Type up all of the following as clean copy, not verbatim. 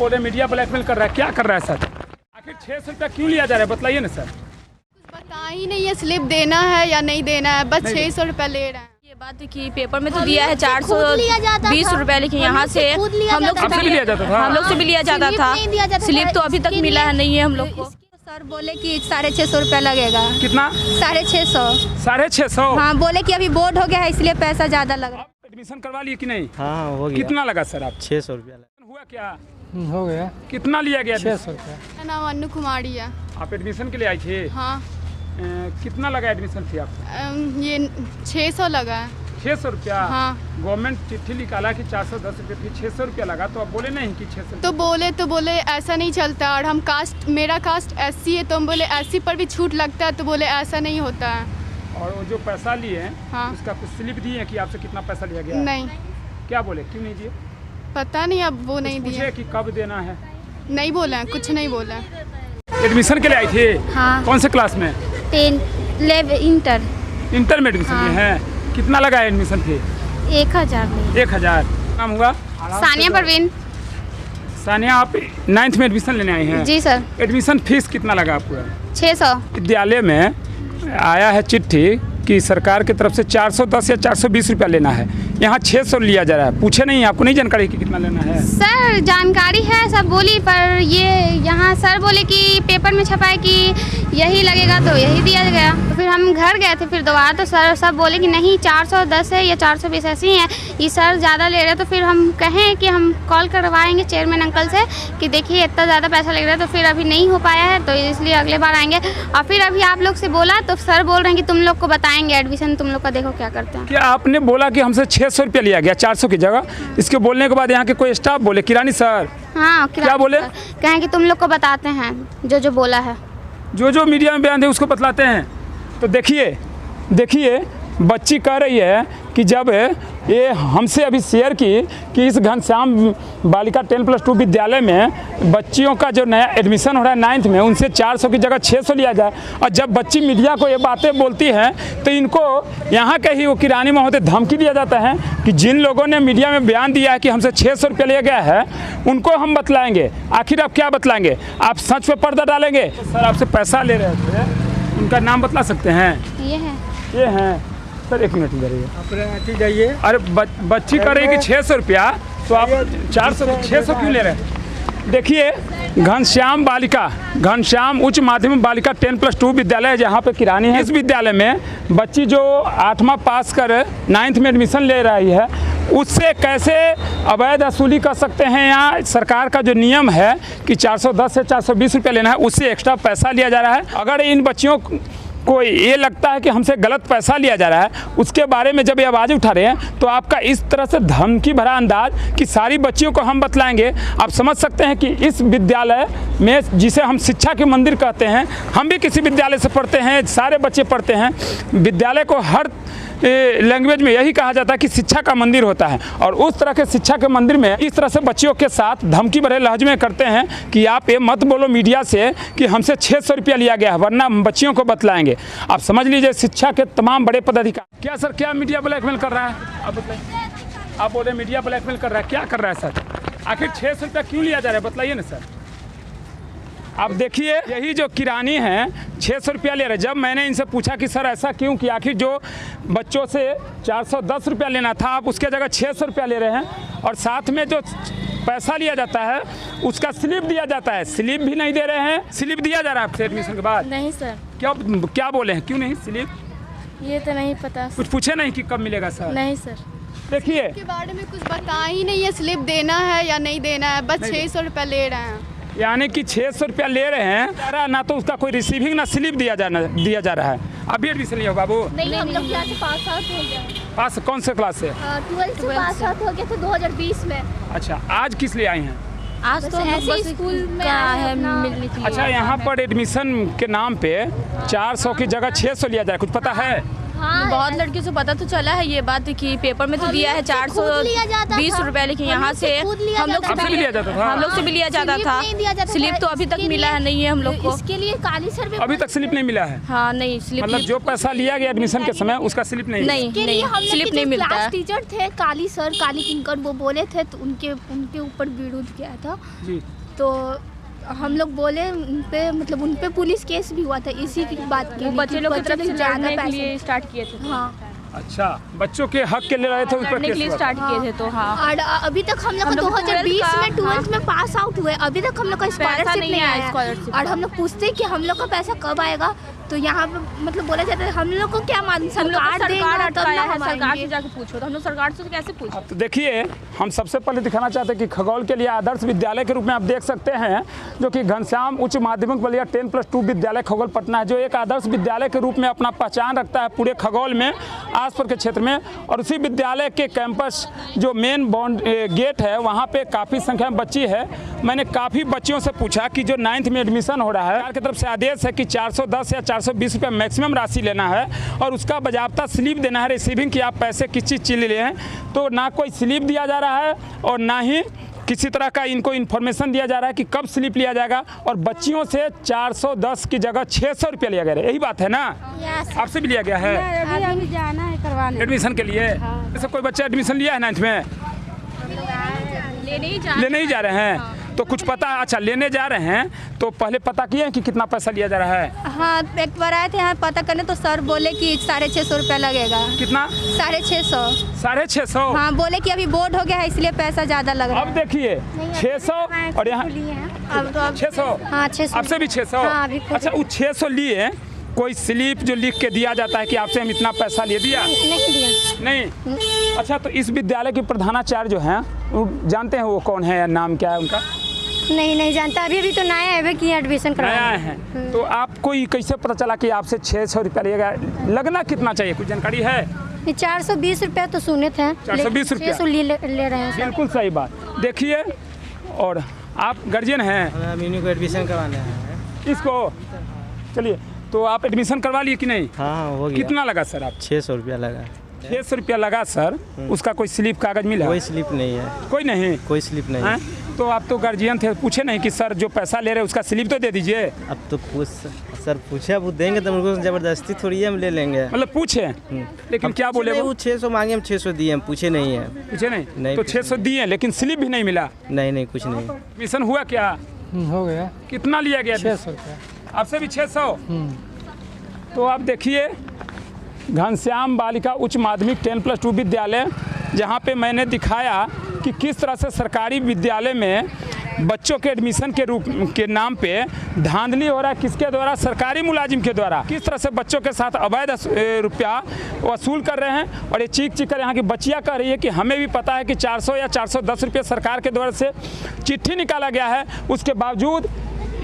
बोल रहे media blackmail कर रहा है, क्या कर रहा है सर? आखिर 600 रुपया क्यों लिया जा रहा है, बताइए ना सर। कुछ बता ही नहीं है, स्लिप देना है या नहीं देना है, बस 600 रुपया ले रहे हैं। ये बात कि पेपर में तो दिया है 420 रुपया, लेकिन यहाँ से हम लोग से भी लिया जाता था। हम लोग से भी लिया जाता था। स्लिप तो अभी तक मिला है नहीं है हम लोग को। सर बोले कि 650 रुपया लगेगा। कितना? 650। 650? हाँ, बोले कि अभी बोर्ड हो गया है इसलिए पैसा ज्यादा लग रहा है। एडमिशन करवा लिए कि नहीं? हाँ हो गया। कितना लगा सर आप? 600 रुपया हुआ क्या? हो गया। कितना लिया गया? 600 रुपया। मेरा नाम अनु कुमारी है। आप एडमिशन के लिए आई थी? हाँ। कितना लगा एडमिशन फी आपको? ये 600 लगा है। 600 रुपया? हाँ। गवर्नमेंट चिट्ठी निकाला कि 410 रुपये फी, 600 रुपया लगा, तो आप बोले नहीं कि 600? तो बोले ऐसा नहीं चलता, और हम मेरा कास्ट SC है, तो हम बोले SC पर भी छूट लगता है, तो बोले ऐसा नहीं होता है। और वो जो पैसा लिए हैं, हाँ। उसका कुछ स्लिप दिए हैं कि आपसे कितना पैसा लिया गया? नहीं। क्या बोले, क्यों नहीं दिए? पता नहीं, अब वो नहीं दिए। कि कब देना है? नहीं बोला है, कुछ नहीं बोला है। एडमिशन के लिए आई थी? हाँ। कौन से क्लास में? 10 इंटर में एडमिशन हाँ। लिए हैं। कितना लगा एडमिशन फी? 1000। 1000। नाम हुआ? सानिया परवीन। सानिया, आप 9th में एडमिशन लेने आई हैं? जी सर। एडमिशन फीस कितना लगा आपको? 600। विद्यालय में आया है चिट्ठी कि सरकार की तरफ से 410 या 420 रुपया लेना है, यहाँ 600 लिया जा रहा है। पूछे नहीं, आपको नहीं जानकारी कि कितना लेना है? सर जानकारी है, सब बोली, पर ये यहाँ सर बोले कि पेपर में छपाए कि यही लगेगा, तो यही दिया गया। तो फिर हम घर गए थे, फिर दोबारा तो सर सब बोले कि नहीं 410 है या 420 ऐसे ही है, ये सर ज़्यादा ले रहे हैं। तो फिर हम कहें कि हम कॉल करवाएंगे चेयरमैन अंकल से कि देखिए इतना ज़्यादा पैसा लग रहा है, तो फिर अभी नहीं हो पाया है, तो इसलिए अगले बार आएंगे। और फिर अभी आप लोग से बोला तो सर बोल रहे हैं कि तुम लोग को बताएंगे एडमिशन, तुम लोग का देखो क्या करते हैं। क्या आपने बोला कि हमसे 600 रुपया लिया गया 400 की जगह? इसके बोलने के बाद यहाँ के कोई स्टाफ बोले, किरानी सर? हाँ। क्या बोले? कहें कि तुम लोग को बताते हैं जो बोला है, जो मीडिया में बयान दे उसको बतलाते हैं। तो देखिए बच्ची कह रही है कि जब ये हमसे अभी शेयर की कि इस घनश्याम बालिका 10+2 विद्यालय में बच्चियों का जो नया एडमिशन हो रहा है 9th में, उनसे 400 की जगह 600 लिया जाए। और जब बच्ची मीडिया को ये बातें बोलती हैं तो इनको यहाँ के ही वो किरानी महोदय धमकी दिया जाता है कि जिन लोगों ने मीडिया में बयान दिया है कि हमसे 600 रुपया लिया गया है, उनको हम बतलाएंगे। आखिर आप क्या बतलाएंगे? आप सच पे पर्दा डालेंगे? सर आपसे पैसा ले रहे थे, उनका नाम बतला सकते हैं? ये हैं सर, 1 मिनट इधर जाइए। अरे बच्ची कह रही है कि 600 रुपया, तो आप 600 क्यों ले रहे हैं? देखिए घनश्याम उच्च माध्यमिक बालिका 10+2 विद्यालय जहाँ पे किरानी है, इस विद्यालय में बच्ची जो 8वां पास कर 9th में एडमिशन ले रही है, उससे कैसे अवैध वसूली कर सकते हैं? यहाँ सरकार का जो नियम है कि 410 से 420 रुपया लेना है, उससे एक्स्ट्रा पैसा लिया जा रहा है। अगर इन बच्चियों को ये लगता है कि हमसे गलत पैसा लिया जा रहा है, उसके बारे में जब ये आवाज़ उठा रहे हैं, तो आपका इस तरह से धमकी भरा अंदाज कि सारी बच्चियों को हम बतलाएंगे, आप समझ सकते हैं कि इस विद्यालय में, जिसे हम शिक्षा के मंदिर कहते हैं, हम भी किसी विद्यालय से पढ़ते हैं, सारे बच्चे पढ़ते हैं। विद्यालय को हर लैंग्वेज में यही कहा जाता है कि शिक्षा का मंदिर होता है, और उस तरह के शिक्षा के मंदिर में इस तरह से बच्चियों के साथ धमकी भरे लहजे में करते हैं कि आप ये मत बोलो मीडिया से कि हमसे 600 रुपया लिया गया है, वरना बच्चियों को बतलाएंगे। आप समझ लीजिए शिक्षा के तमाम बड़े पदाधिकारी। क्या सर, क्या मीडिया ब्लैकमेल कर रहा है? आप बताइए। आप बोले मीडिया ब्लैकमेल कर रहा है, क्या कर रहा है सर? आखिर 600 रुपया क्यों लिया जा रहा है, बताइए ना सर। अब देखिए यही जो किरानी हैं 600 रुपया ले रहे। जब मैंने इनसे पूछा कि सर ऐसा क्यों, कि आखिर जो बच्चों से 410 रुपया लेना था, आप उसके जगह 600 रुपया ले रहे हैं, और साथ में जो पैसा लिया जाता है उसका स्लिप दिया जाता है, स्लिप भी नहीं दे रहे हैं। स्लिप दिया जा रहा है आपसे एडमिशन के बाद? नहीं सर। क्या बोले हैं, क्यों नहीं स्लिप? ये तो नहीं पता। कुछ पूछे नहीं कि कब मिलेगा सर? नहीं सर। देखिए के बारे में कुछ बता ही नहीं है, स्लिप देना है या नहीं देना है, बस 600 रुपया ले रहे हैं। यानी कि 600 रुपया ले रहे हैं, ना तो उसका कोई रिसीविंग ना स्लिप दिया जा रहा है। अभी एडमिशन लिया बाबू? नहीं, हम लोग यहाँ से पास आउट हो गए। पास कौन से क्लास से? 12th से पास आउट हो गए थे 2020 में। अच्छा, आज किस लिए आई हैं? आज तो ऐसे ही स्कूल में है मिलनी अच्छा, यहाँ पर एडमिशन के नाम पे 400 की जगह 600 लिया जाए, कुछ पता है? हाँ, बहुत लड़कियों से पता तो चला है ये बात कि पेपर में तो दिया है 420 रुपए, लेकिन यहाँ से हम लोग आपसे भी लिया जाता था। हम लोग से भी लिया जाता था। स्लिप तो अभी तक मिला है नहीं है हम लोग को। इसके लिए काली सर भी अभी तक स्लिप नहीं मिला है। हाँ नहीं, स्लिप मतलब जो पैसा लिया गया एडमिशन के समय उसका स्लिप नहीं नहीं के लिए हम स्लिप नहीं मिलता क्लास है। टीचर थे काली सर, काली किंकर, वो बोले थे तो उनके ऊपर विरोध किया था। जी। तो हम लोग बोले उन पे पुलिस केस भी हुआ था इसी की बात के लिए। बच्चे लोग की तरफ से ज़्यादा लड़ने के पैसे- लिए स्टार्ट किए थे। हाँ, अच्छा, बच्चों के हक के लिए रहे थे, उस पर लड़ने के लिए केस हुआ था। स्टार्ट किए थे तो हाँ। और अभी तक हम लोग हम लोग 2020 में 12th हाँ। में पास आउट हुए, अभी तक हम लोग का स्कॉलरशिप नहीं नहीं आया आया। scholarship और हम लोग पूछते हैं कि हम लोग का पैसा कब आएगा, तो यहाँ पे मतलब बोला जाता है हम लोग को क्या मालूम, हम लोग को सरकार देगा सरकार तब अटकाया ना है, हम सरकार से आएंगे। जाके पूछो। तो हम लोग सरकार से कैसे पूछो? तो देखिए, हम सबसे पहले दिखाना चाहते हैं कि खगौल के लिए आदर्श विद्यालय के रूप में आप देख सकते हैं, जो कि घनश्याम उच्च माध्यमिक बलिया 10+2 विद्यालय खगौल पटना है, जो एक आदर्श विद्यालय के रूप में अपना पहचान रखता है पूरे खगौल में, आसपास के क्षेत्र में। और उसी विद्यालय के कैंपस जो मेन गेट है, वहाँ पे काफ़ी संख्या में बच्ची है। मैंने काफ़ी बच्चियों से पूछा कि जो 9th में एडमिशन हो रहा है, सरकार की तरफ से आदेश है कि 410 या 420 रुपये मैक्सिमम राशि लेना है और उसका बाजाबता स्लिप देना है रिसीविंग कि आप पैसे किस चीज़ के लिए लिए हैं। तो ना कोई स्लिप दिया जा रहा है और ना ही किसी तरह का इनको इन्फॉर्मेशन दिया जा रहा है कि कब स्लिप लिया जाएगा। और बच्चियों से 410 की जगह 600 रुपये लिया गया है, यही बात है ना? आपसे भी लिया गया है अभी जाना है करवाने। एडमिशन के लिए? जैसे कोई बच्चा एडमिशन लिया है 9th में, लेने ही जा रहे हैं, तो कुछ पता? अच्छा, लेने जा रहे हैं तो पहले पता किए हैं कि कितना पैसा लिया जा रहा है? हाँ, एक बार आए थे यहाँ पता करने तो सर बोले कि 650 रुपया लगेगा। कितना? 650। 650? हाँ, बोले कि अभी बोर्ड हो गया है इसलिए पैसा ज़्यादा लग रहा अब देखिए 600 और यहाँ है। अब 600। हाँ, 600। आपसे भी 600? हाँ, अभी खुद- अच्छा, वो 600 लिए, कोई स्लिप जो लिख के दिया जाता है कि आपसे हम इतना पैसा ले दिया? नहीं दिया। नहीं। अच्छा, तो इस विद्यालय के प्रधानाचार्य जो हैं, वो जानते हैं वो कौन है या नाम क्या है उनका? नहीं जानता, अभी तो नया है कि एडमिशन नया करवाया है। तो आपको ये कैसे पता चला कि आपसे 600 रुपया लिएगा? लगना कितना चाहिए, कुछ जानकारी है? ये 420 रुपया तो सुने थे। 420 रुपया? 600 ले रहे हैं। बिल्कुल सही बात। देखिए, और आप गार्जियन हैं? मीनू को एडमिशन करवाना है। इसको चलिए, तो आप एडमिशन करवा लिए कि नहीं? हाँ, हो गया। कितना लगा सर? आप 600 रुपया लगा। 600 रुपया लगा सर। उसका कोई स्लिप कागज मिला? कोई स्लिप नहीं है। कोई नहीं? कोई स्लिप नहीं हैं? है। तो आप तो गार्जियन थे, पूछे नहीं कि सर जो पैसा ले रहे हैं उसका स्लिप तो दे दीजिए? अब तो पूछ सर पूछे, अब वो देंगे तो उनको ज़बरदस्ती थोड़ी है हम ले लेंगे। मतलब पूछे, लेकिन क्या बोले वो? 600 मांगे, हम 600 दिए, हम पूछे नहीं है। पूछे नहीं? नहीं तो पूछे 600 दिए लेकिन स्लिप भी नहीं मिला? नहीं कुछ नहीं। एडमिशन हुआ क्या? हो गया। कितना लिया गया? 600 रुपया। आपसे भी 600? तो आप देखिए, घनश्याम बालिका उच्च माध्यमिक 10+2 विद्यालय, जहाँ पे मैंने दिखाया कि किस तरह से सरकारी विद्यालय में बच्चों के एडमिशन के नाम पे धांधली हो रहा है। किसके द्वारा? सरकारी मुलाजिम के द्वारा। किस तरह से बच्चों के साथ अवैध रुपया वसूल कर रहे हैं। और ये चीख कर यहाँ की बच्चियाँ कह रही है कि हमें भी पता है कि 400 या 410 रुपये सरकार के द्वारा से चिट्ठी निकाला गया है, उसके बावजूद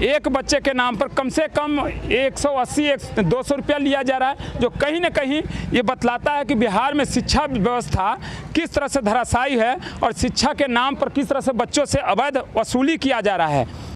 एक बच्चे के नाम पर कम से कम 180-200 रुपया लिया जा रहा है, जो कहीं ना कहीं ये बतलाता है कि बिहार में शिक्षा व्यवस्था किस तरह से धराशायी है और शिक्षा के नाम पर किस तरह से बच्चों से अवैध वसूली किया जा रहा है।